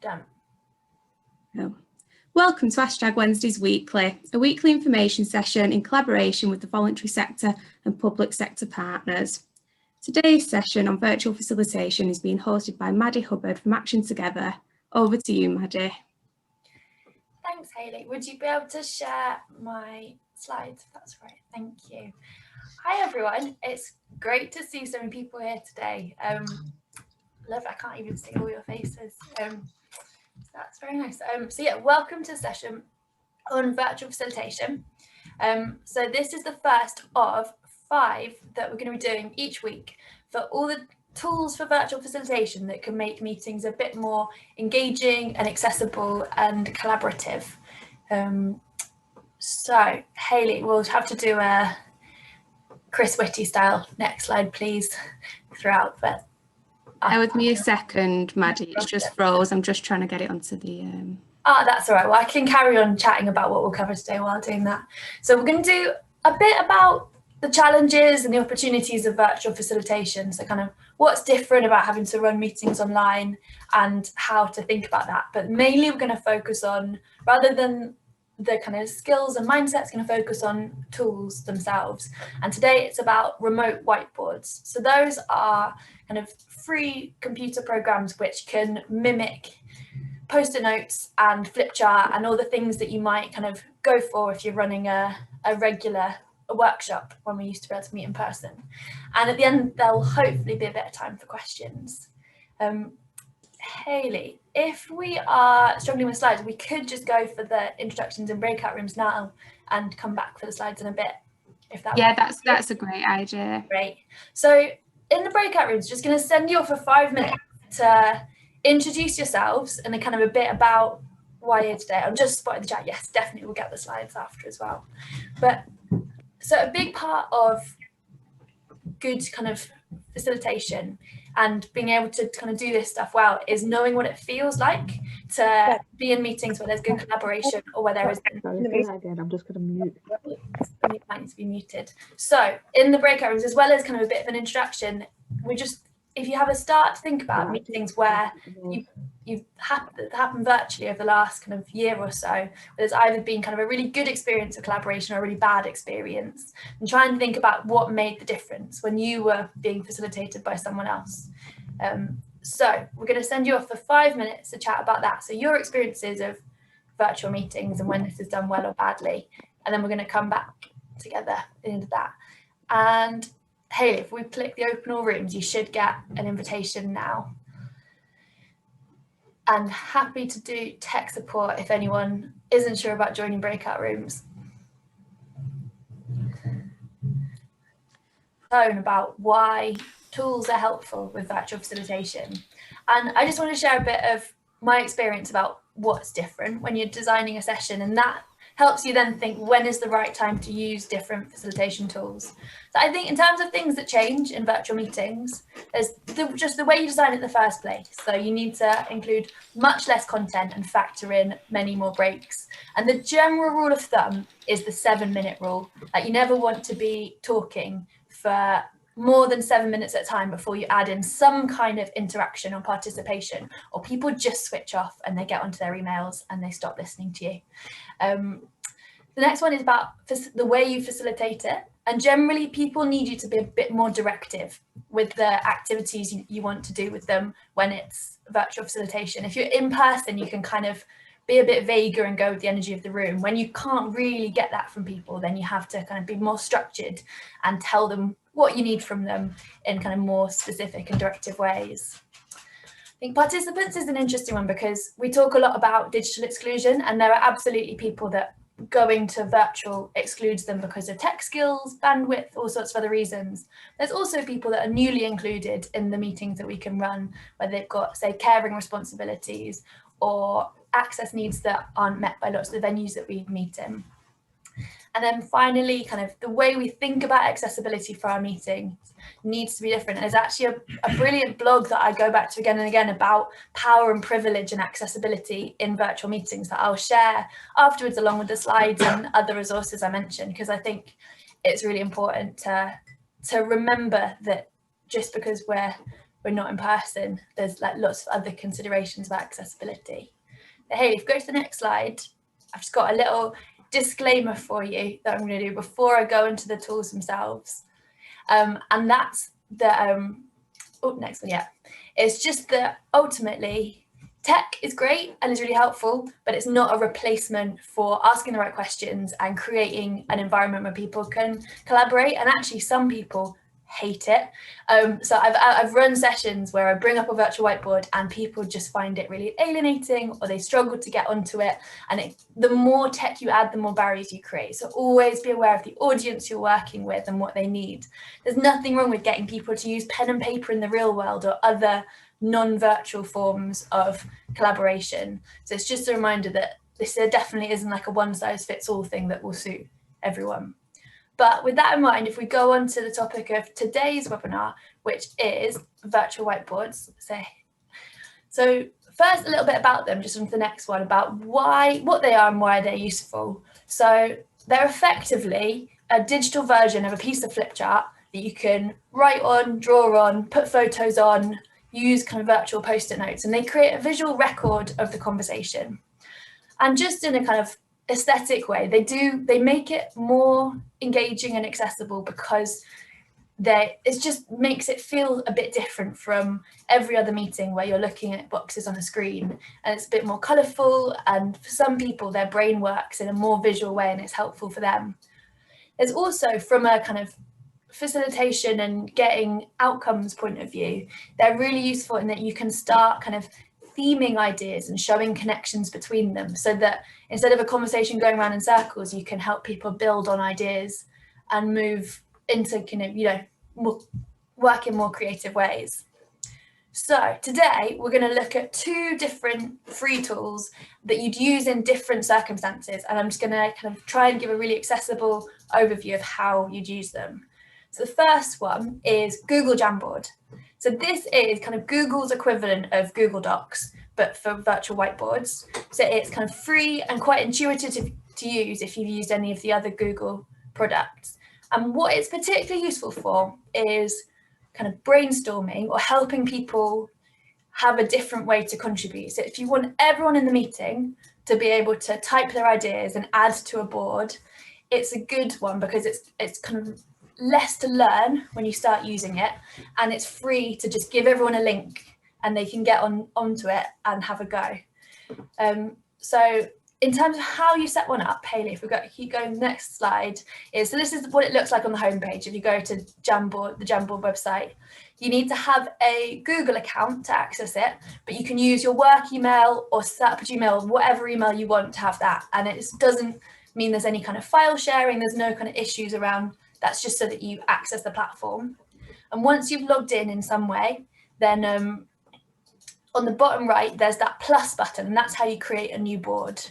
Done. Oh. Welcome to Hashtag Wednesdays Weekly, a weekly information session in collaboration with the voluntary sector and public sector partners. Today's session on virtual facilitation is being hosted by Maddie Hubbard from Action Together. Over to you, Maddie. Thanks, Hayley. Would you be able to share my slides, if that's right? Thank you. Hi, everyone. It's great to see so many people here today. Love, I can't even see all your faces. That's very nice. So yeah, welcome to the session on virtual facilitation. So this is the first of 5 that we're going to be doing each week for all the tools for virtual facilitation that can make meetings a bit more engaging and accessible and collaborative. So Hayley, we'll have to do a Chris Whitty style. Next slide, please, throughout. But bear with me a second, Maddie. It's just froze. I'm just trying to get it onto the. That's all right. Well, I can carry on chatting about what we'll cover today while doing that. So we're going to do a bit about the challenges and the opportunities of virtual facilitation. So kind of what's different about having to run meetings online and how to think about that. But mainly we're going to focus on, rather than the kind of skills and mindsets, going to focus on tools themselves. And today it's about remote whiteboards. So those are kind of free computer programs which can mimic post-it notes and flipchart and all the things that you might kind of go for if you're running a regular workshop when we used to be able to meet in person. And at the end, there'll hopefully be a bit of time for questions. Hayley, if we are struggling with slides, we could just go for the introductions and breakout rooms now and come back for the slides in a bit. If that that's a great idea. Great. So in the breakout rooms, just going to send you off for 5 minutes to introduce yourselves and kind of a bit about why you're here today. I'll just spot the chat. Yes, definitely we'll get the slides after as well. But so a big part of good kind of facilitation and being able to kind of do this stuff well is knowing what it feels like to be in meetings where there's good collaboration or where there is. Again, I'm just going to mute. It might need to be muted. So in the breakout rooms, as well as kind of a bit of an introduction, if you have a start to think about meetings where you've happened virtually over the last kind of year or so, where there's either been kind of a really good experience of collaboration or a really bad experience, and try and think about what made the difference when you were being facilitated by someone else. So we're going to send you off for 5 minutes to chat about that. So your experiences of virtual meetings and when this is done well or badly, and then we're going to come back together into that. And Hayley, if we click the open all rooms, you should get an invitation now. And happy to do tech support if anyone isn't sure about joining breakout rooms. About why tools are helpful with virtual facilitation. And I just want to share a bit of my experience about what's different when you're designing a session, and that helps you then think when is the right time to use different facilitation tools. So I think in terms of things that change in virtual meetings, there's just the way you design it in the first place. So you need to include much less content and factor in many more breaks. And the general rule of thumb is the 7-minute rule. Like, you never want to be talking for more than 7 minutes at a time before you add in some kind of interaction or participation, or people just switch off and they get onto their emails and they stop listening to you. The next one is about the way you facilitate it. And generally people need you to be a bit more directive with the activities you want to do with them when it's virtual facilitation. If you're in person, you can kind of be a bit vaguer and go with the energy of the room. When you can't really get that from people, then you have to kind of be more structured and tell them what you need from them in kind of more specific and directive ways. I think participants is an interesting one because we talk a lot about digital exclusion, and there are absolutely people that going to virtual excludes them because of tech skills, bandwidth, all sorts of other reasons. There's also people that are newly included in the meetings that we can run, where they've got, say, caring responsibilities or access needs that aren't met by lots of the venues that we meet in. And then finally, kind of the way we think about accessibility for our meetings needs to be different. And there's actually a brilliant blog that I go back to again and again about power and privilege and accessibility in virtual meetings that I'll share afterwards along with the slides and other resources I mentioned, because I think it's really important to remember that just because we're we're not in person, there's like lots of other considerations about accessibility. So Hayley, if you go to the next slide, I've just got a little disclaimer for you that I'm going to do before I go into the tools themselves. And that's the, next one, yeah. It's just that ultimately tech is great and is really helpful, but it's not a replacement for asking the right questions and creating an environment where people can collaborate. And actually some people hate it. So I've run sessions where I bring up a virtual whiteboard and people just find it really alienating, or they struggle to get onto it. And the more tech you add, the more barriers you create. So always be aware of the audience you're working with and what they need. There's nothing wrong with getting people to use pen and paper in the real world or other non-virtual forms of collaboration. So it's just a reminder that this definitely isn't like a one-size-fits-all thing that will suit everyone. But with that in mind, if we go on to the topic of today's webinar, which is virtual whiteboards. So first, a little bit about them, just on to the next one, about what they are and why they're useful. So they're effectively a digital version of a piece of flipchart that you can write on, draw on, put photos on, use kind of virtual post-it notes, and they create a visual record of the conversation. And just in a kind of aesthetic way, they make it more engaging and accessible because it just makes it feel a bit different from every other meeting where you're looking at boxes on a screen, and it's a bit more colourful, and for some people their brain works in a more visual way and it's helpful for them. There's also, from a kind of facilitation and getting outcomes point of view, they're really useful in that you can start kind of theming ideas and showing connections between them, so that instead of a conversation going around in circles, you can help people build on ideas and move into work in more creative ways. So today we're going to look at two different free tools that you'd use in different circumstances, and I'm just going to kind of try and give a really accessible overview of how you'd use them. So the first one is Google Jamboard. So this is kind of Google's equivalent of Google Docs, but for virtual whiteboards. So it's kind of free and quite intuitive to use if you've used any of the other Google products. And what it's particularly useful for is kind of brainstorming or helping people have a different way to contribute. So if you want everyone in the meeting to be able to type their ideas and add to a board, it's a good one because it's kind of less to learn when you start using it, and it's free to just give everyone a link and they can get onto it and have a go. So in terms of how you set one up, Hayley, if we keep going, the next slide so this is what it looks like on the homepage. If you go to Jamboard, the Jamboard website, you need to have a Google account to access it, but you can use your work email or set up a Gmail, whatever email you want to have that. And it doesn't mean there's any kind of file sharing, there's no kind of issues around. That's just so that you access the platform. And once you've logged in some way, then on the bottom right, there's that plus button, and that's how you create a new board.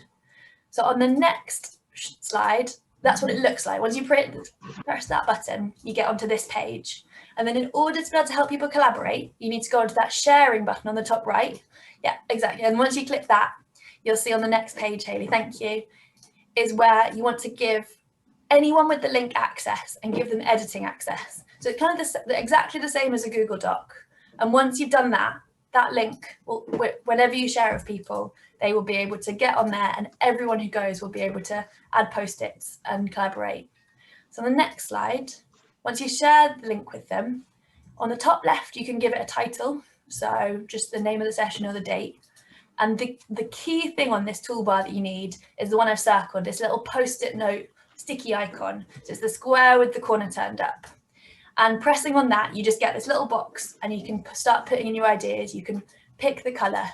So on the next slide, that's what it looks like. Once you press that button, you get onto this page. And then in order to be able to help people collaborate, you need to go onto that sharing button on the top right. Yeah, exactly. And once you click that, you'll see on the next page, Hayley, thank you, is where you want to give anyone with the link access and give them editing access. So it's kind of exactly the same as a Google Doc. And once you've done that link, whenever you share it with people, they will be able to get on there, and everyone who goes will be able to add post-its and collaborate. So on the next slide, once you share the link with them, on the top left, you can give it a title. So just the name of the session or the date. And the key thing on this toolbar that you need is the one I've circled, this little post-it note sticky icon. So it's the square with the corner turned up. And pressing on that, you just get this little box and you can start putting in your ideas. You can pick the color,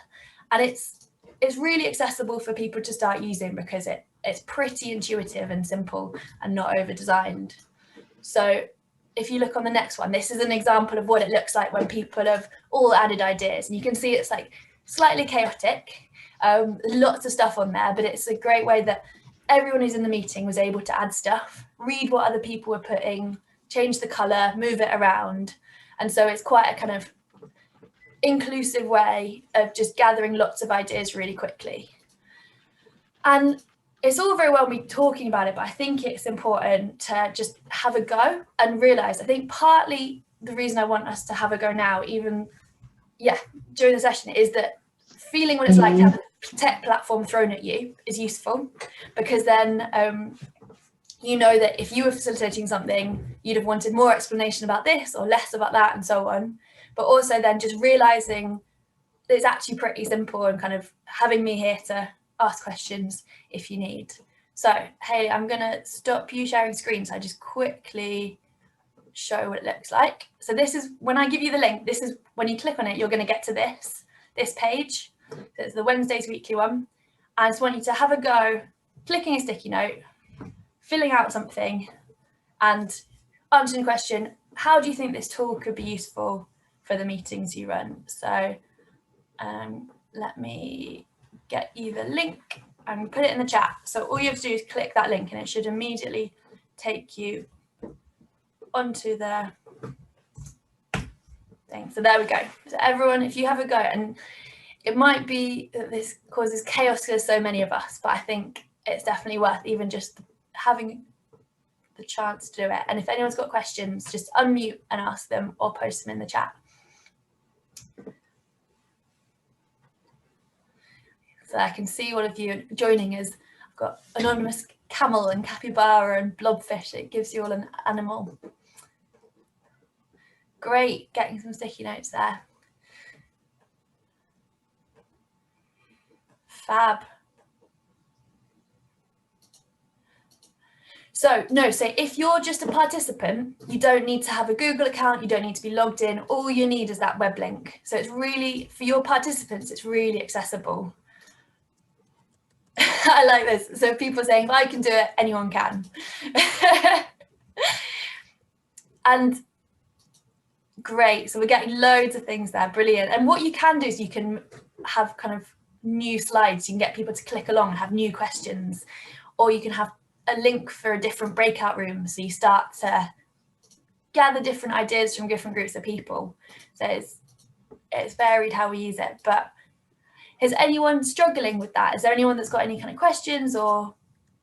and it's really accessible for people to start using because it's pretty intuitive and simple and not over designed. So if you look on the next one, this is an example of what it looks like when people have all added ideas, and you can see it's like slightly chaotic, lots of stuff on there, but it's a great way that everyone who's in the meeting was able to add stuff, read what other people were putting, change the color, move it around. And so it's quite a kind of inclusive way of just gathering lots of ideas really quickly. And it's all very well me talking about it, but I think it's important to just have a go and realize, I think partly the reason I want us to have a go now, even during the session is that feeling what it's like to have a tech platform thrown at you is useful, because then you know that if you were facilitating something, you'd have wanted more explanation about this or less about that and so on. But also then just realising that it's actually pretty simple and kind of having me here to ask questions if you need. So, Hayley, I'm going to stop you sharing screen. So I just quickly show what it looks like. So this is, when I give you the link, this is when you click on it, you're going to get to this page. So it's the Wednesdays weekly one. I just want you to have a go, clicking a sticky note, filling out something and answering the question, how do you think this tool could be useful for the meetings you run? So let me get you the link and put it in the chat. So all you have to do is click that link and it should immediately take you onto the thing. So there we go. So everyone, if you have a go, and it might be that this causes chaos because so many of us, but I think it's definitely worth even just having the chance to do it. And if anyone's got questions, just unmute and ask them or post them in the chat. So I can see all of you joining as I've got anonymous camel and capybara and blobfish. It gives you all an animal. Great, getting some sticky notes there. Fab. So if you're just a participant, you don't need to have a Google account, you don't need to be logged in. All you need is that web link. So it's really, for your participants, it's really accessible. I like this. So people saying, if I can do it, anyone can. And great. So we're getting loads of things there. Brilliant. And what you can do is you can have kind of new slides. You can get people to click along and have new questions, or you can have a link for a different breakout room. So you start to gather different ideas from different groups of people. So it's varied how we use it. But is anyone struggling with that? Is there anyone that's got any kind of questions or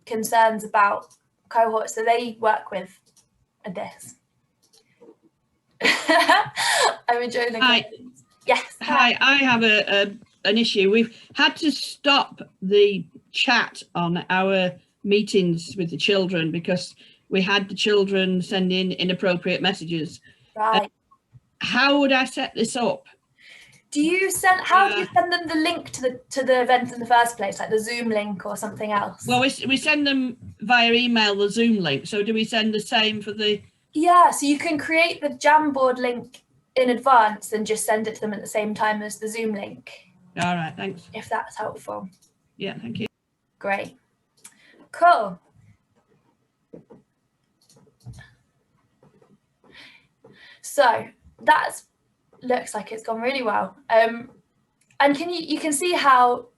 concerns about cohorts that they work with at this? I'm enjoying the questions. Yes. Hi, I have an issue. We've had to stop the chat on our meetings with the children because we had the children send in inappropriate messages. Right. How would I set this up? Do you send? How do you send them the link to the event in the first place, like the Zoom link or something else? Well, we send them via email the Zoom link. So do we send the same for the? Yeah, so you can create the Jamboard link in advance and just send it to them at the same time as the Zoom link. All right, thanks. If that's helpful. Yeah, thank you. Great. Cool. So that's looks like it's gone really well. And you can see how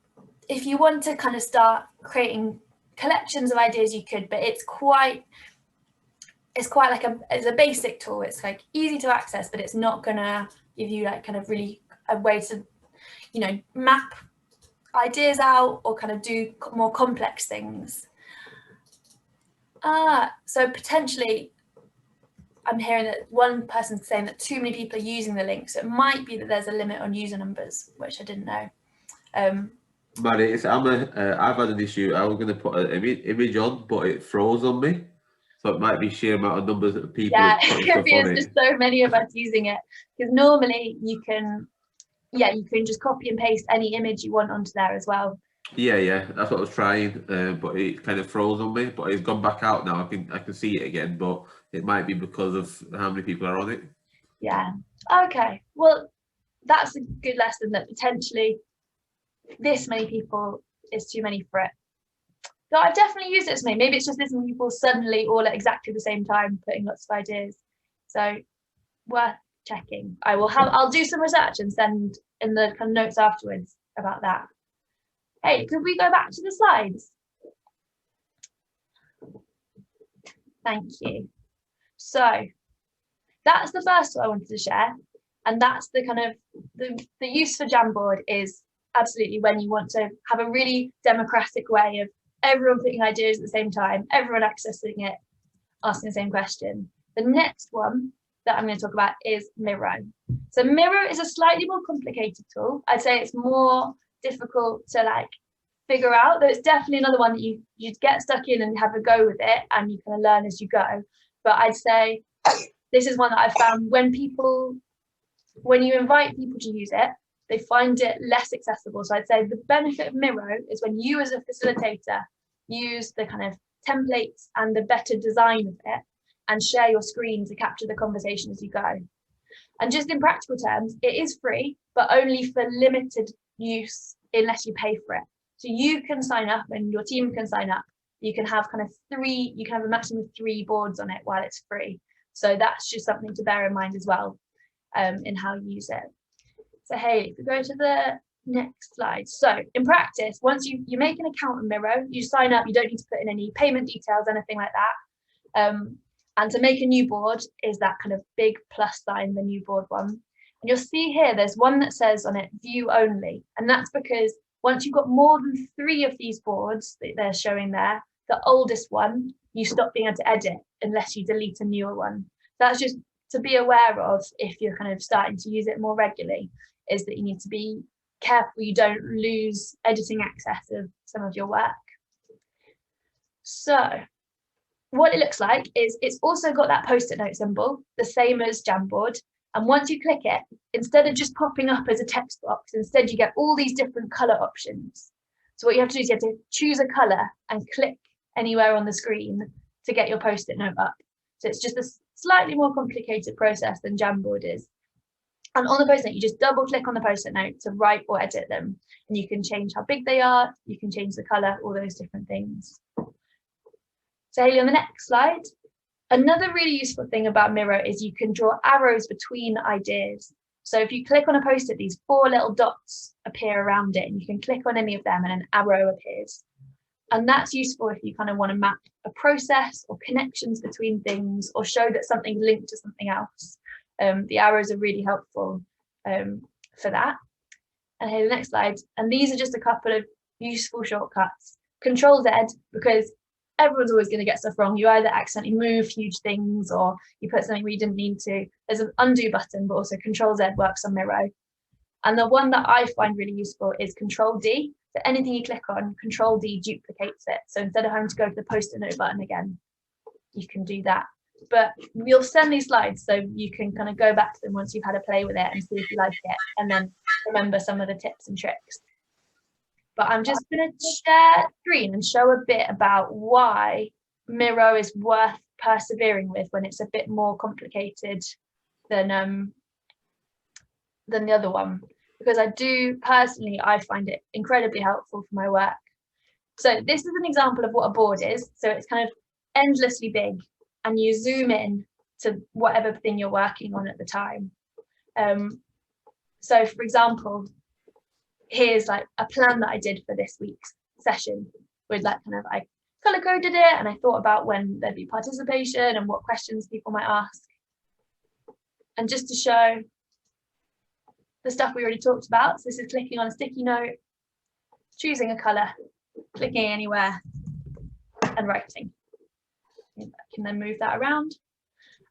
if you want to kind of start creating collections of ideas you could, but it's quite like it's a basic tool. It's like easy to access, but it's not gonna give you like kind of really a way to, you know, map ideas out or kind of do more complex things. So potentially I'm hearing that one person's saying that too many people are using the link, so it might be that there's a limit on user numbers, which I didn't know. Maddie, I've had an issue. I was going to put an image on, but it froze on me. So it might be sheer amount of numbers of people. Yeah, there's just so many of us using it. Because normally you can just copy and paste any image you want onto there as well. Yeah, that's what I was trying, but it kind of froze on me. But it's gone back out now. I can see it again, but it might be because of how many people are on it. Yeah. Okay. Well, that's a good lesson that potentially this many people is too many for it. So I've definitely used it to me. Maybe it's just this many people suddenly all at exactly the same time putting lots of ideas. So worth checking. I'll do some research and send in the kind of notes afterwards about that. Hey, could we go back to the slides? Thank you. So that's the first one I wanted to share. And that's the kind of the use for Jamboard is absolutely when you want to have a really democratic way of everyone putting ideas at the same time, everyone accessing it, asking the same question. The next one, that I'm going to talk about is Miro. So Miro is a slightly more complicated tool. I'd say it's more difficult to like figure out, though it's definitely another one that you get stuck in and have a go with it and you kind of learn as you go. But I'd say this is one that I've found when you invite people to use it, they find it less accessible. So I'd say the benefit of Miro is when you as a facilitator use the kind of templates and the better design of it and share your screen to capture the conversation as you go. And just in practical terms, it is free, but only for limited use unless you pay for it. So you can sign up and your team can sign up. You can have kind of a maximum of 3 boards on it while it's free. So that's just something to bear in mind as well in how you use it. So Hayley, if we go to the next slide. So in practice, once you make an account on Miro, you sign up, you don't need to put in any payment details, anything like that. And to make a new board is that kind of big plus sign, the new board one. And you'll see here, there's one that says on it, view only. And that's because once you've got more than 3 of these boards that they're showing there, the oldest one, you stop being able to edit unless you delete a newer one. That's just to be aware of if you're kind of starting to use it more regularly, is that you need to be careful you don't lose editing access of some of your work. So what it looks like is it's also got that post-it note symbol, the same as Jamboard. And once you click it, instead of just popping up as a text box, instead you get all these different color options. So what you have to do is you have to choose a color and click anywhere on the screen to get your post-it note up. So it's just a slightly more complicated process than Jamboard is. And on the post-it note, you just double click on the post-it note to write or edit them. And you can change how big they are, you can change the color, all those different things. So Hayley, on the next slide, another really useful thing about Miro is you can draw arrows between ideas. So if you click on a post-it, these 4 little dots appear around it, and you can click on any of them and an arrow appears. And that's useful if you kind of want to map a process or connections between things or show that something's linked to something else. The arrows are really helpful for that. And here, the next slide. And these are just a couple of useful shortcuts. Control Z, because everyone's always going to get stuff wrong. You either accidentally move huge things or you put something where you didn't need to. There's an undo button, but also Control Z works on Miro. And the one that I find really useful is Control D. So anything you click on, Control D duplicates it. So instead of having to go to the post-it note button again, you can do that. But we'll send these slides so you can kind of go back to them once you've had a play with it and see if you like it, and then remember some of the tips and tricks. But I'm just going to share screen and show a bit about why Miro is worth persevering with when it's a bit more complicated than the other one. Because I find it incredibly helpful for my work. So this is an example of what a board is. So it's kind of endlessly big, and you zoom in to whatever thing you're working on at the time. So for example, here's like a plan that I did for this week's session with like kind of, I color coded it and I thought about when there'd be participation and what questions people might ask. And just to show the stuff we already talked about, so this is clicking on a sticky note, choosing a color, clicking anywhere and writing. I can then move that around.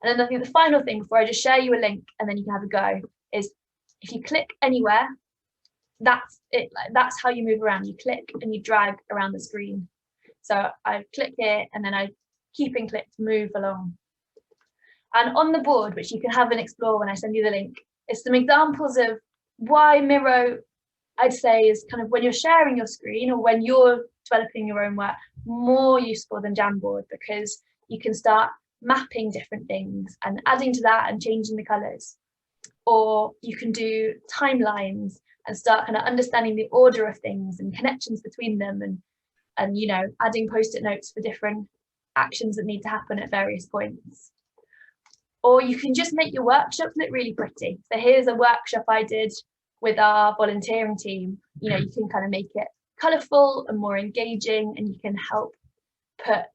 And then I think the final thing before I just share you a link and then you can have a go is if you click anywhere, that's it. Like, that's how you move around. You click and you drag around the screen. So I click here and then I keep and click to move along. And on the board, which you can have and explore when I send you the link, is some examples of why Miro, I'd say, is kind of when you're sharing your screen or when you're developing your own work, more useful than Jamboard, because you can start mapping different things and adding to that and changing the colors. Or you can do timelines and start kind of understanding the order of things and connections between them, and you know, adding post-it notes for different actions that need to happen at various points. Or you can just make your workshops look really pretty. So here's a workshop I did with our volunteering team. You know, you can kind of make it colourful and more engaging, and you can help put,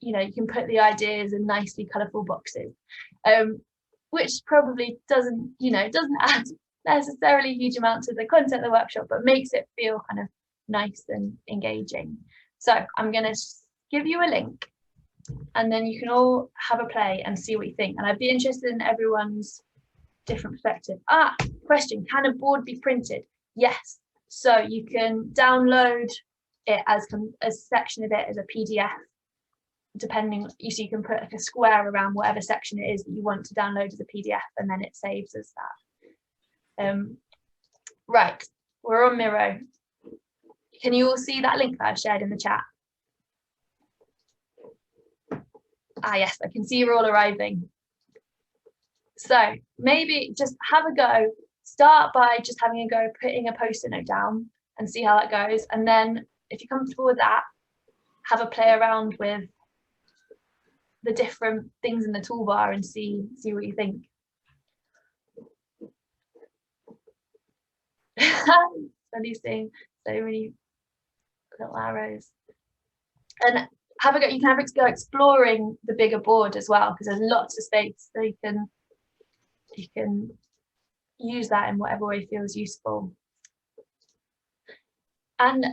you know, you can put the ideas in nicely colourful boxes, which probably doesn't add necessarily huge amounts of the content of the workshop, but makes it feel kind of nice and engaging. So I'm going to give you a link and then you can all have a play and see what you think. And I'd be interested in everyone's different perspective. Question, can a board be printed? Yes. So you can download it as a section of it as a PDF, depending, so you can put like a square around whatever section it is that you want to download as a PDF, and then it saves as that. Right, we're on Miro. Can you all see that link that I've shared in the chat? Yes, I can see you're all arriving. So maybe just have a go. Start by just having a go, putting a post-it note down and see how that goes. And then if you're comfortable with that, have a play around with the different things in the toolbar and see what you think. Funny seeing so many little arrows. And have a go. You can go exploring the bigger board as well, because there's lots of space, so you can use that in whatever way feels useful. And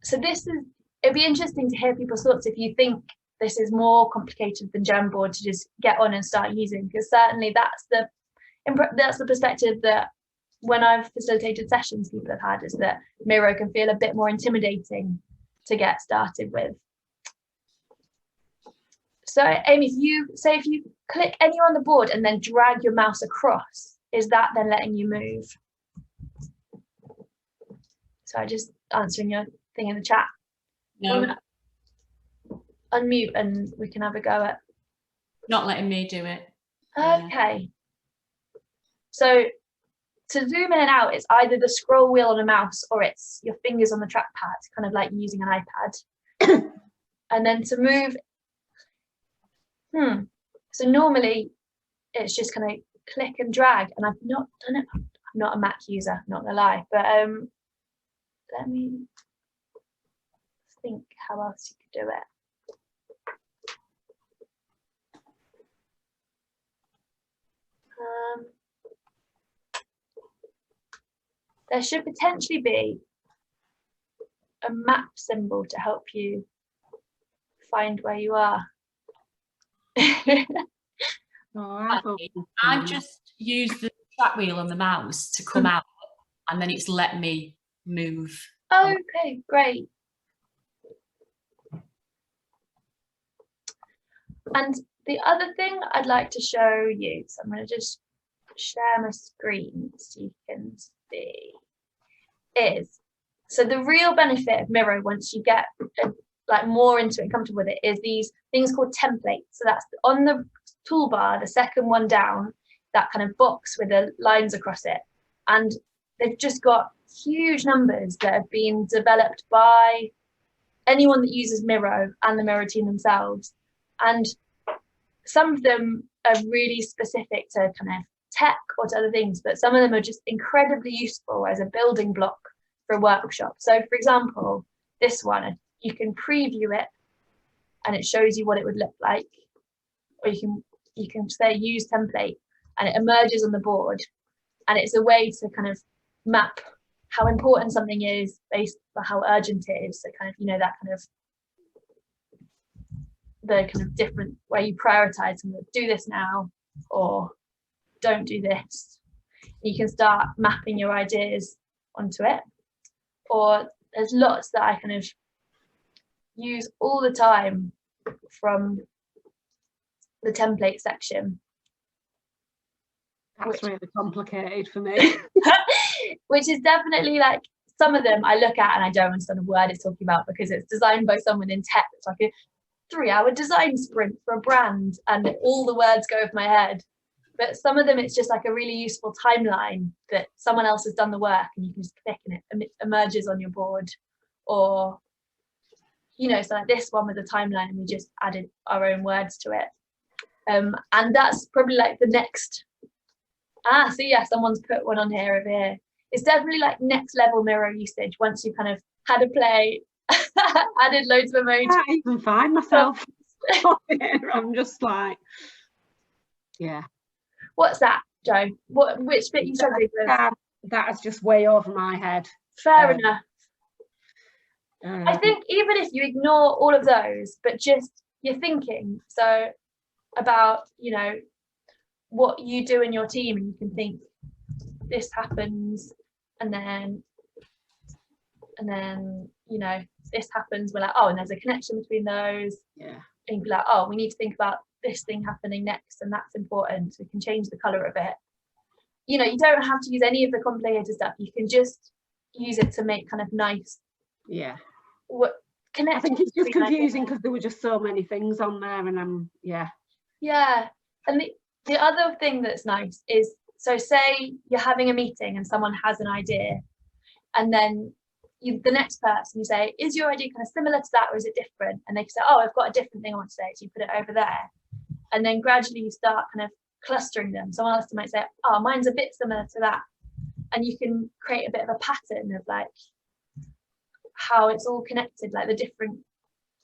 so it'd be interesting to hear people's thoughts if you think this is more complicated than Jamboard to just get on and start using, because certainly that's the perspective that when I've facilitated sessions people have had, is that Miro can feel a bit more intimidating to get started with. So Amy, if you click anywhere on the board and then drag your mouse across, is that then letting you move? So I just answering your thing in the chat. No, Unmute and we can have a go at. not letting me do it. Okay. So to zoom in and out, it's either the scroll wheel on a mouse or it's your fingers on the trackpad, kind of like using an iPad. And then to move, so normally it's just kind of click and drag, and I've not done it. I'm not a Mac user, not gonna lie, but let me think how else you could do it. There should potentially be a map symbol to help you find where you are. I just use the track wheel on the mouse to come out, and then it's let me move. Okay, great. And the other thing I'd like to show you, so I'm going to just share my screen so you can see, is, so the real benefit of Miro, once you get like more into it and comfortable with it, is these things called templates. So that's on the toolbar, the second one down, that kind of box with the lines across it. And they've just got huge numbers that have been developed by anyone that uses Miro and the Miro team themselves. And some of them are really specific to kind of tech or to other things, but some of them are just incredibly useful as a building block for a workshop. So for example, this one, you can preview it and it shows you what it would look like, or you can say use template and it emerges on the board, and it's a way to kind of map how important something is based on how urgent it is. So kind of, you know, that kind of the kind of different way you prioritize and do this now or don't do this. You can start mapping your ideas onto it. Or there's lots that I kind of use all the time from the template section. That's really complicated for me. Which is definitely like, some of them I look at and I don't understand a word it's talking about because it's designed by someone in tech. It's like a 3-hour design sprint for a brand and all the words go over my head. But some of them it's just like a really useful timeline that someone else has done the work and you can just click and it emerges on your board. Or, you know, so like this one with a timeline and we just added our own words to it. And that's probably like the next. So yeah, someone's put one on here over here. It's definitely like next level Miro usage once you kind of had a play, added loads of emojis. I can't even find myself. I'm just like, yeah. What's that, Joe? Which bit you struggling with? That is just way over my head. Fair enough. I think even if you ignore all of those, but just your thinking. So about, you know, what you do in your team, and you can think this happens, and then you know, this happens, we're like, oh, and there's a connection between those. Yeah. And you'd be like, oh, we need to think about this thing happening next, and that's important, so we can change the color of it. You know, you don't have to use any of the complicated stuff. You can just use it to make kind of nice, Yeah. what connect. I think it's just confusing because there were just so many things on there, and yeah. And the other thing that's nice is, so say you're having a meeting and someone has an idea, and then the next person, you say, is your idea kind of similar to that, or is it different? And they say, oh, I've got a different thing I want to say, so you put it over there. And then gradually you start kind of clustering them. Someone else might say, oh, mine's a bit similar to that. And you can create a bit of a pattern of like how it's all connected, like the different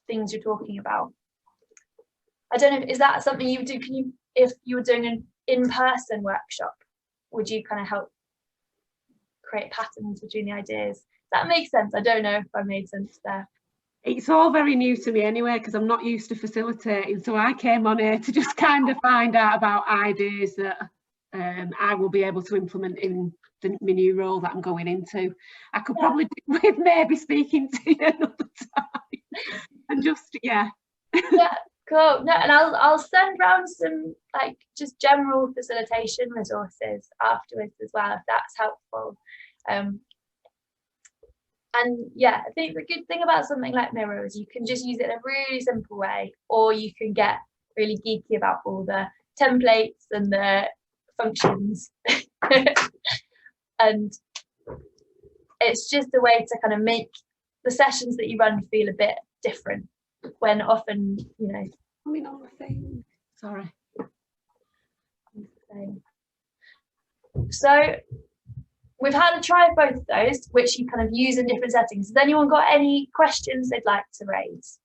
things you're talking about. I don't know, is that something you would do? Can you, if you were doing an in-person workshop, would you kind of help create patterns between the ideas? That makes sense. I don't know if I made sense there. It's all very new to me anyway, because I'm not used to facilitating. So I came on here to just kind of find out about ideas that I will be able to implement in my new role that I'm going into. I could probably do with maybe speaking to you another time. And just, yeah. Yeah, cool. No, and I'll send around some like just general facilitation resources afterwards as well, if that's helpful. And yeah, I think the good thing about something like Miro is you can just use it in a really simple way, or you can get really geeky about all the templates and the functions. And it's just a way to kind of make the sessions that you run feel a bit different, when often, you know. I mean, on the thing. Sorry. So we've had a try of both of those, which you kind of use in different settings. Has anyone got any questions they'd like to raise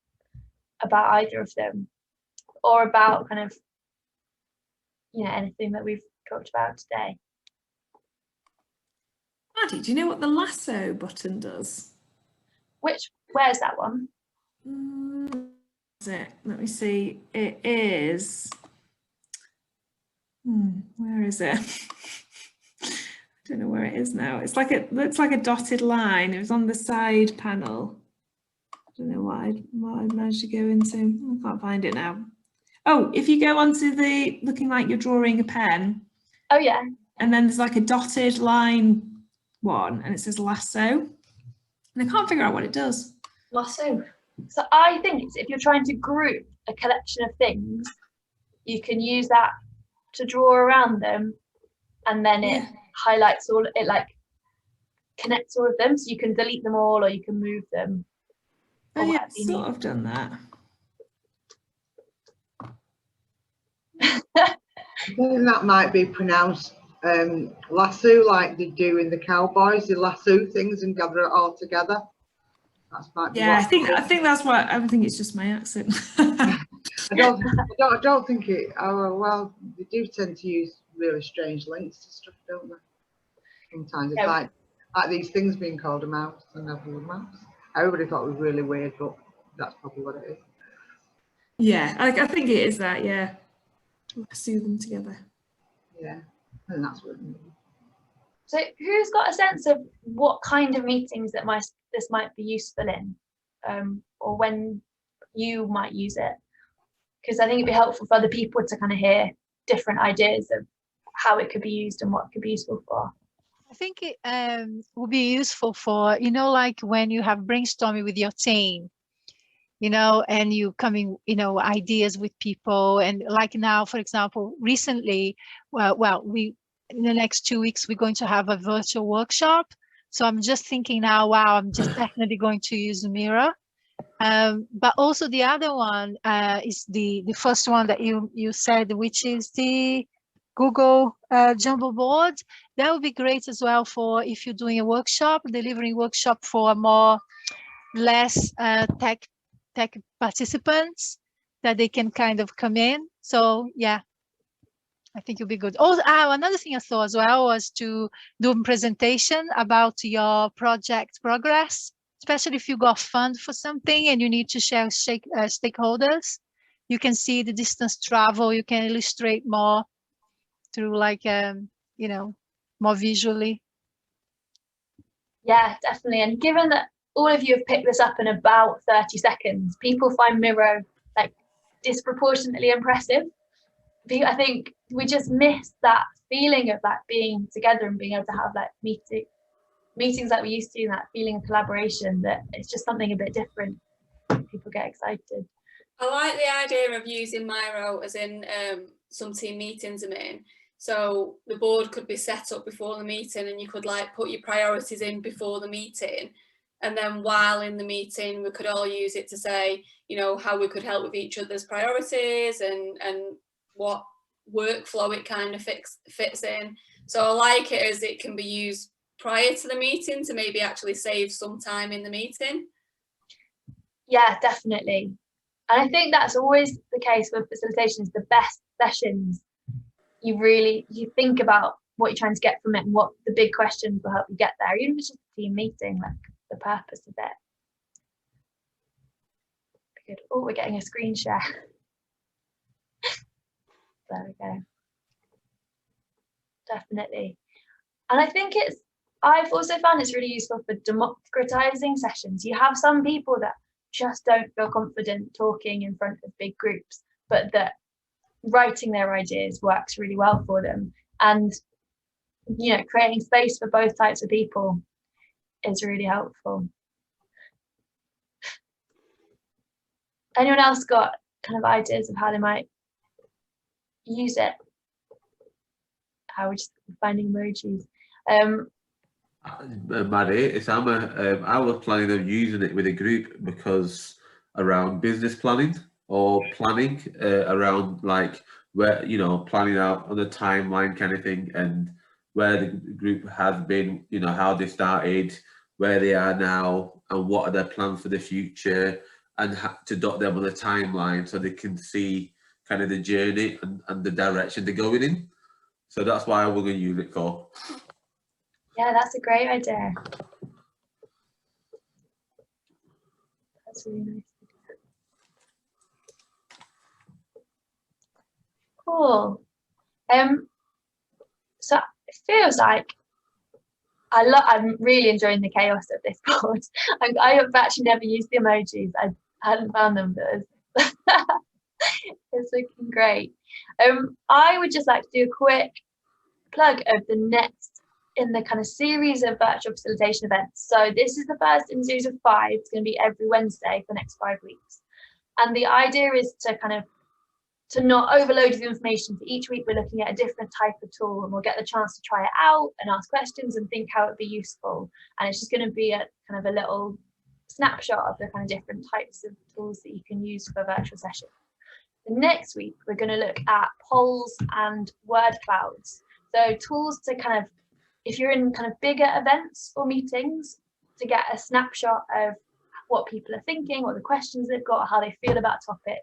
about either of them, or about kind of, you know, anything that we've talked about today? Maddie, do you know what the lasso button does? Where's that one? Is it? Let me see. It is. Where is it? I don't know where it is now. It's like it looks like a dotted line. It was on the side panel. I don't know what I managed to go into. I can't find it now. Oh, if you go onto the looking like you're drawing a pen. Oh yeah. And then there's like a dotted line one, and it says lasso. And I can't figure out what it does. Lasso. So I think it's if you're trying to group a collection of things, you can use that to draw around them, and then it highlights all, it like connects all of them, so you can delete them all or you can move them. Oh yeah, I've sort of done that. I think that might be pronounced lasso, like they do in the Cowboys. They lasso things and gather it all together. That's might be. Yeah, I think that's what I think. It's just my accent. I don't think it. Oh well, they do tend to use really strange links to stuff, don't they? Sometimes it's like these things being called a mouse and never a mouse. Everybody thought it was really weird, but that's probably what it is. Yeah, I think it is that. Yeah, lasso them together. Yeah, and that's what it means. So who's got a sense of what kind of meetings that this might be useful in, or when you might use it? Because I think it'd be helpful for other people to kind of hear different ideas of how it could be used and what it could be useful for. I think it would be useful for, you know, like when you have brainstorming with your team, you know, and you coming, you know, ideas with people. And like now, for example, recently, we in the next 2 weeks, we're going to have a virtual workshop. So I'm just thinking now, wow, I'm just definitely going to use Miro. But also the other one is the first one that you said, which is the Google Jamboard. That would be great as well for if you're doing a workshop, delivering workshop for less tech participants, that they can kind of come in. So yeah, I think it'll be good. Also, another thing I thought as well was to do a presentation about your project progress, especially if you got fund for something and you need to share stakeholders. you can see the distance travel, you can illustrate more through like, you know, more visually. Yeah, definitely. And given that all of you have picked this up in about 30 seconds, people find Miro like disproportionately impressive. I think we just miss that feeling of that being together and being able to have like meetings like we used to, and that feeling of collaboration, that it's just something a bit different. People get excited. I like the idea of using Miro as in some team meetings, I mean. So the board could be set up before the meeting and you could like put your priorities in before the meeting. And then while in the meeting, we could all use it to say, you know, how we could help with each other's priorities and what workflow it kind of fits in. So I like it as it can be used prior to the meeting to maybe actually save some time in the meeting. Yeah, definitely. And I think that's always the case with facilitations. The best sessions, you think about what you're trying to get from it and what the big questions will help you get there, even if it's just a team meeting, like the purpose of it. Good. Oh, we're getting a screen share. There we go. Definitely. And I think I've also found it's really useful for democratizing sessions. You have some people that just don't feel confident talking in front of big groups, but that writing their ideas works really well for them. And, you know, creating space for both types of people is really helpful. Anyone else got kind of ideas of how they might use it? How we're just finding emojis. Maddie, it's Emma. I was planning on using it with a group because around business planning or planning around like where, you know, planning out on the timeline kind of thing, and where the group has been, you know, how they started, where they are now, and what are their plans for the future, and to dot them on a timeline so they can see kind of the journey and the direction they're going in. So that's why we're going to use it for. Yeah, that's a great idea. That's really nice. Cool. So it feels like I'm really enjoying the chaos of this board. I have actually never used the emojis. I hadn't found them, but it's looking great. I would just like to do a quick plug of the next in the kind of series of virtual facilitation events. So this is the first in a series of 5. It's going to be every Wednesday for the next 5 weeks. And the idea is to kind of not overload the information. So each week we're looking at a different type of tool, and we'll get the chance to try it out and ask questions and think how it would be useful. And it's just going to be a kind of a little snapshot of the kind of different types of tools that you can use for virtual sessions. The next week we're going to look at polls and word clouds. So tools to kind of, if you're in kind of bigger events or meetings, to get a snapshot of what people are thinking, what the questions they've got, how they feel about a topic,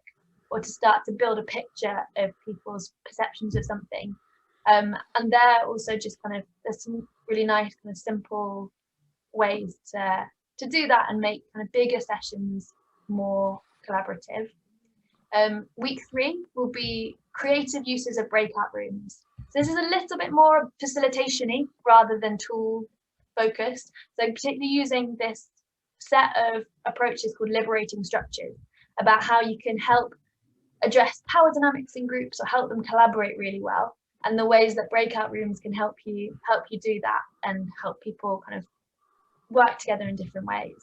or to start to build a picture of people's perceptions of something. And they're also just kind of, there's some really nice kind of simple ways to do that and make kind of bigger sessions more collaborative. Week 3 will be creative uses of breakout rooms. So this is a little bit more facilitation-y rather than tool focused. So particularly using this set of approaches called liberating structures, about how you can help address power dynamics in groups or help them collaborate really well, and the ways that breakout rooms can help you do that and help people kind of work together in different ways.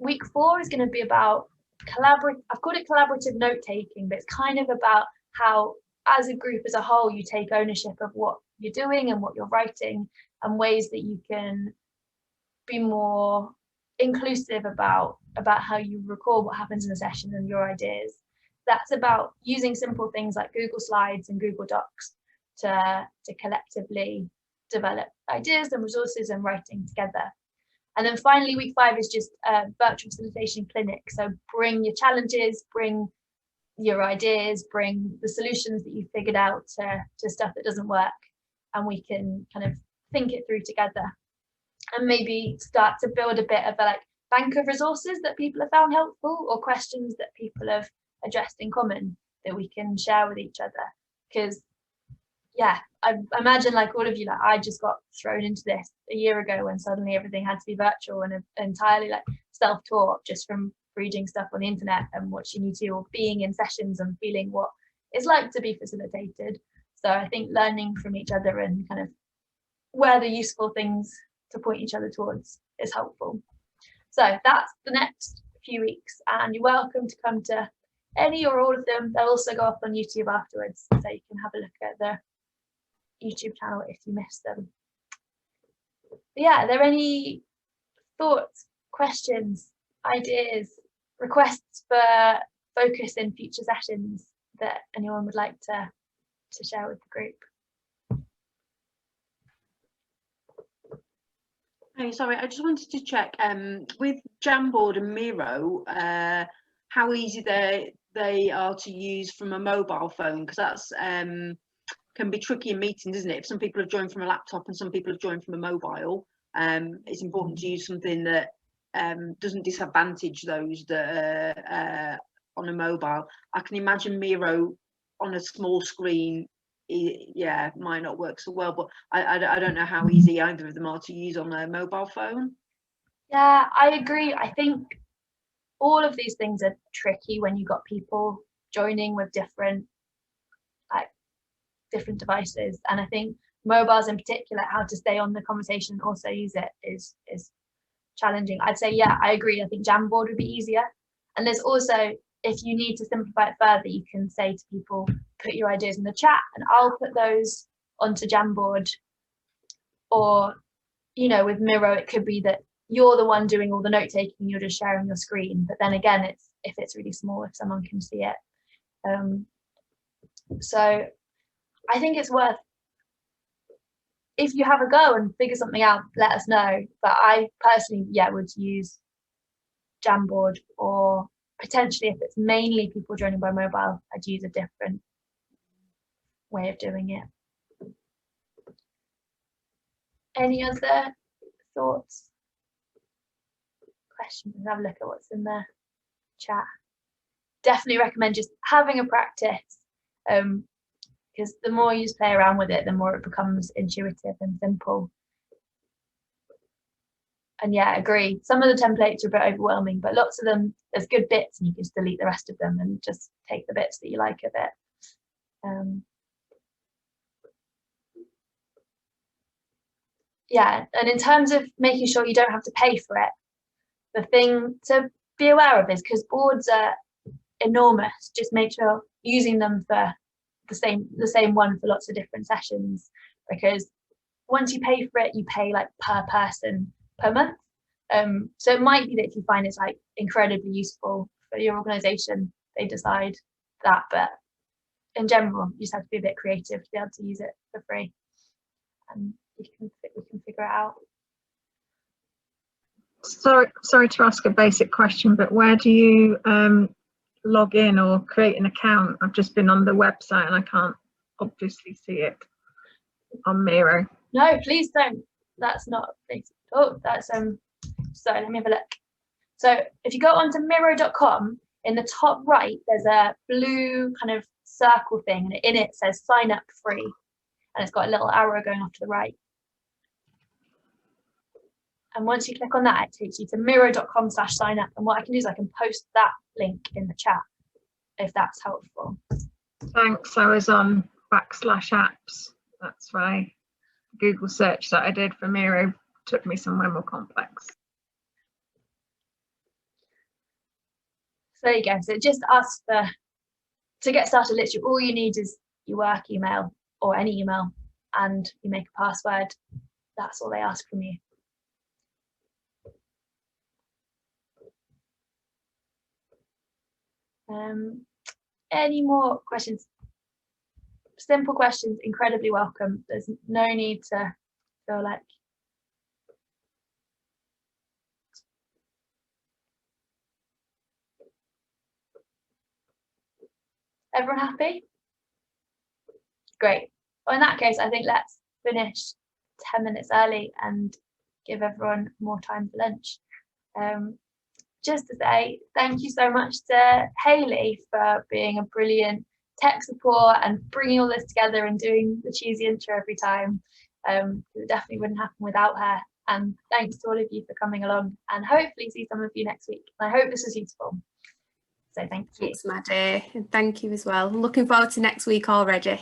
Week 4 is going to be about I've called it collaborative note-taking, but it's kind of about how as a group as a whole you take ownership of what you're doing and what you're writing, and ways that you can be more inclusive about how you record what happens in the session and your ideas. That's about using simple things like Google Slides and Google Docs to collectively develop ideas and resources and writing together. And then finally, week 5 is just a virtual facilitation clinic. So bring your challenges, bring your ideas, bring the solutions that you figured out to stuff that doesn't work, and we can kind of think it through together and maybe start to build a bit of a like bank of resources that people have found helpful, or questions that people have addressed in common that we can share with each other. Because yeah, I imagine like all of you, like I just got thrown into this a year ago when suddenly everything had to be virtual and entirely like self-taught just from reading stuff on the internet and watching YouTube or being in sessions and feeling what it's like to be facilitated. So I think learning from each other and kind of where the useful things to point each other towards is helpful. So that's the next few weeks, and you're welcome to come to any or all of them. They'll also go up on YouTube afterwards, so you can have a look at the YouTube channel if you missed them. But yeah, are there any thoughts, questions, ideas, requests for focus in future sessions that anyone would like to share with the group? Hey, sorry, I just wanted to check with Jamboard and Miro, how easy they are to use from a mobile phone, because that's can be tricky in meetings, isn't it? If some people have joined from a laptop and some people have joined from a mobile, it's important to use something that doesn't disadvantage those that are on a mobile. I can imagine Miro on a small screen, yeah, might not work so well, but I don't know how easy either of them are to use on a mobile phone. Yeah, I agree. I think all of these things are tricky when you've got people joining with different devices, and I think mobiles in particular, how to stay on the conversation and also use it is challenging. I'd say, yeah, I agree. I think Jamboard would be easier, and there's also, if you need to simplify it further, you can say to people, put your ideas in the chat and I'll put those onto Jamboard. Or, you know, with Miro, it could be that you're the one doing all the note taking, you're just sharing your screen. But then again, it's if it's really small, if someone can see it. So I think it's worth, if you have a go and figure something out, let us know. But I personally, yeah, would use Jamboard, or potentially if it's mainly people joining by mobile, I'd use a different way of doing it. Any other thoughts, questions? Have a look at what's in the chat. Definitely recommend just having a practice, because the more you play around with it, the more it becomes intuitive and simple. And yeah, I agree. Some of the templates are a bit overwhelming, but lots of them, there's good bits and you can just delete the rest of them and just take the bits that you like of it. Yeah, and in terms of making sure you don't have to pay for it, the thing to be aware of is, because boards are enormous, just make sure using them for the same one for lots of different sessions, because once you pay for it, you pay like per person per month. So it might be that if you find it's like incredibly useful for your organization, they decide that, but in general, you just have to be a bit creative to be able to use it for free, and we can figure it out. Sorry to ask a basic question, but where do you log in or create an account? I've just been on the website and I can't obviously see it on Miro. No, please don't. That's not basic. Oh, that's so let me have a look. So if you go onto Miro.com, in the top right there's a blue kind of circle thing, and in it says sign up free, and it's got a little arrow going off to the right. And once you click on that, it takes you to Miro.com/sign up. And what I can do is I can post that link in the chat, if that's helpful. Thanks. I was on /apps. That's why Google search that I did for Miro took me somewhere more complex. So there you go. So it just asks for, to get started, literally all you need is your work email or any email, and you make a password. That's all they ask from you. Any more questions? Simple questions, incredibly welcome. There's no need to feel like. Everyone happy? Great. Well, in that case, I think let's finish 10 minutes early and give everyone more time for lunch. just to say thank you so much to Hayley for being a brilliant tech support and bringing all this together and doing the cheesy intro every time. It definitely wouldn't happen without her. And thanks to all of you for coming along, and hopefully see some of you next week. I hope this was useful. So thank you. Thanks, Maddie, and thank you as well. I'm looking forward to next week already.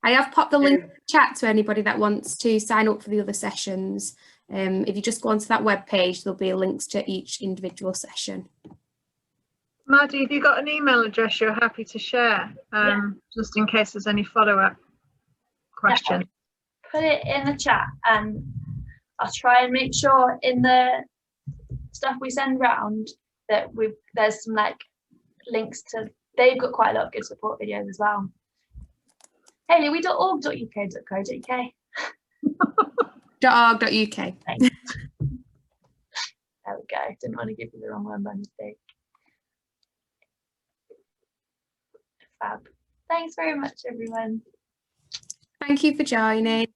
I have popped the link in the chat to anybody that wants to sign up for the other sessions. If you just go onto that web page, there'll be links to each individual session. Maddie, have you got an email address you're happy to share, just in case there's any follow-up questions? Yeah, put it in the chat, and I'll try and make sure in the stuff we send round that there's some like links to. They've got quite a lot of good support videos as well. Hayley, we .org.uk.co.uk. .org.uk. There we go. Didn't want to give you the wrong one by mistake. Fab. Thanks very much, everyone. Thank you for joining.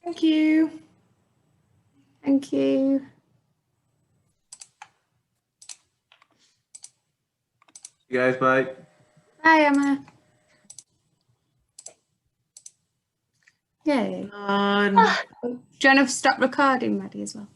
Thank you. Thank you. You guys, bye. Bye, Emma. Yay. On. Do you want to stop recording, Maddie, as well?